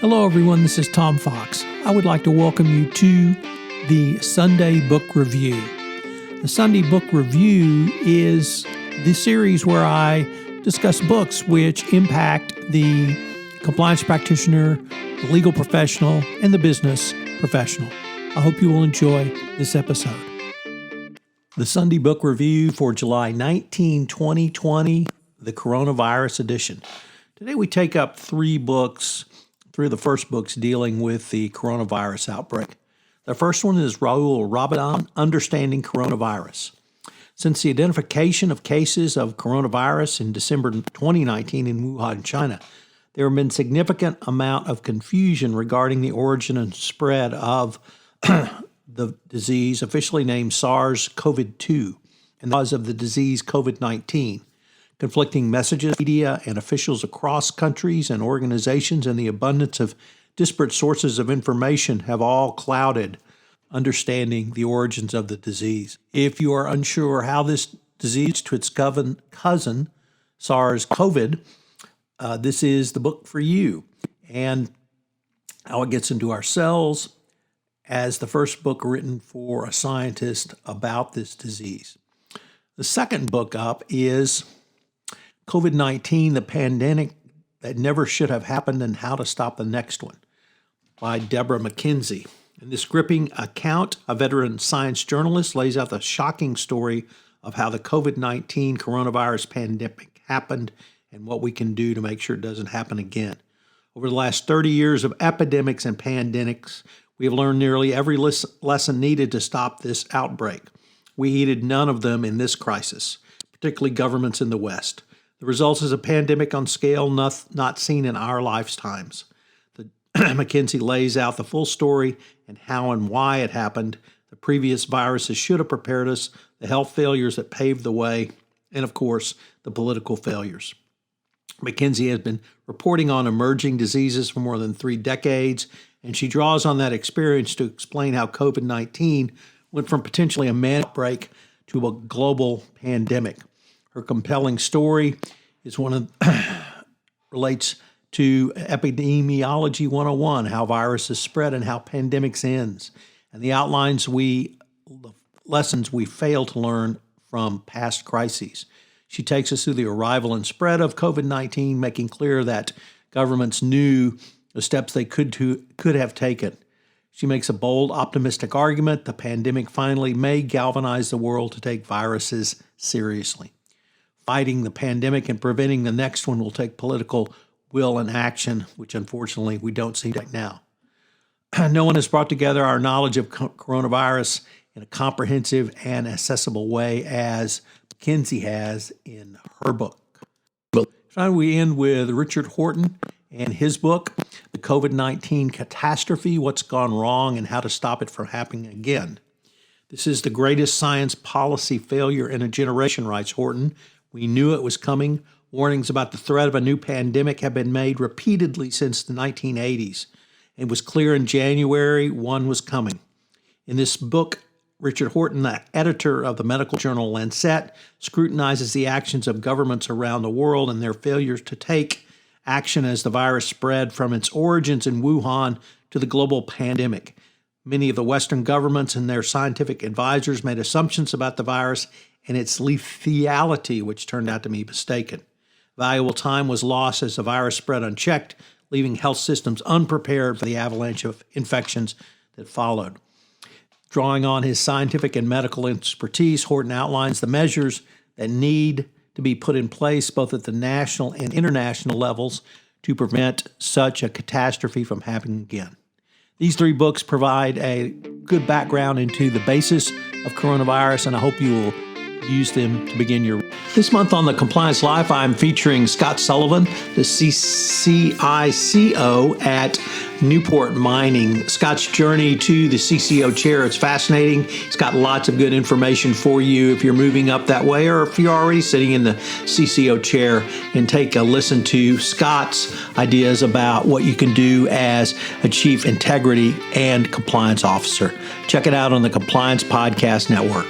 Hello, everyone. This is Tom Fox. I would like to welcome you to the Sunday Book Review. The Sunday Book Review is the series where I discuss books which impact the compliance practitioner, the legal professional, and the business professional. I hope you will enjoy this episode. The Sunday Book Review for July 19, 2020, the Coronavirus Edition. Today we take up three of the first books dealing with the coronavirus outbreak. The first one is Raul, Rabadan, Understanding Coronavirus. Since the identification of cases of coronavirus in December 2019 in Wuhan, China, there have been significant amount of confusion regarding the origin and spread of the disease, officially named SARS-CoV-2, and the cause of the disease COVID-19. Conflicting messages, media, and officials across countries and organizations, and the abundance of disparate sources of information have all clouded understanding the origins of the disease. If you are unsure how this disease to its cousin, SARS-CoV, this is the book for you, and how it gets into our cells as the first book written for a scientist about this disease. The second book up is COVID-19, the pandemic that never should have happened and how to stop the next one, by Debora MacKenzie. In this gripping account, a veteran science journalist lays out the shocking story of how the COVID-19 coronavirus pandemic happened and what we can do to make sure it doesn't happen again. Over the last 30 years of epidemics and pandemics, we have learned nearly every lesson needed to stop this outbreak. We heeded none of them in this crisis, particularly governments in the West. The result is a pandemic on scale not seen in our lifetimes. MacKenzie lays out the full story and how and why it happened. The previous viruses should have prepared us, the health failures that paved the way, and of course, the political failures. MacKenzie has been reporting on emerging diseases for more than 3 decades, and she draws on that experience to explain how COVID-19 went from potentially a man outbreak to a global pandemic. Her compelling story is relates to Epidemiology 101, how viruses spread and how pandemics ends, and the lessons we fail to learn from past crises. She takes us through the arrival and spread of COVID-19, making clear that governments knew the steps they could have taken. She makes a bold, optimistic argument the pandemic finally may galvanize the world to take viruses seriously. Fighting the pandemic and preventing the next one will take political will and action, which unfortunately we don't see right now. No one has brought together our knowledge of coronavirus in a comprehensive and accessible way as MacKenzie has in her book. Finally, we end with Richard Horton and his book, The COVID-19 Catastrophe, What's Gone Wrong and How to Stop It from Happening Again. This is the greatest science policy failure in a generation, writes Horton. We knew it was coming. Warnings about the threat of a new pandemic have been made repeatedly since the 1980s. It was clear in January one was coming. In this book, Richard Horton, the editor of the medical journal Lancet, scrutinizes the actions of governments around the world and their failures to take action as the virus spread from its origins in Wuhan to the global pandemic. Many of the Western governments and their scientific advisors made assumptions about the virus and its lethality, which turned out to be mistaken. Valuable time was lost as the virus spread unchecked, leaving health systems unprepared for the avalanche of infections that followed. Drawing on his scientific and medical expertise, Horton outlines the measures that need to be put in place both at the national and international levels to prevent such a catastrophe from happening again. These 3 books provide a good background into the basis of coronavirus, and I hope you will use them to begin your. This month on the Compliance Life, I'm featuring Scott Sullivan, the CCICO at Newport Mining. Scott's journey to the CCO chair is fascinating. It's got lots of good information for you if you're moving up that way or if you're already sitting in the CCO chair, and take a listen to Scott's ideas about what you can do as a Chief Integrity and Compliance Officer. Check it out on the Compliance Podcast Network.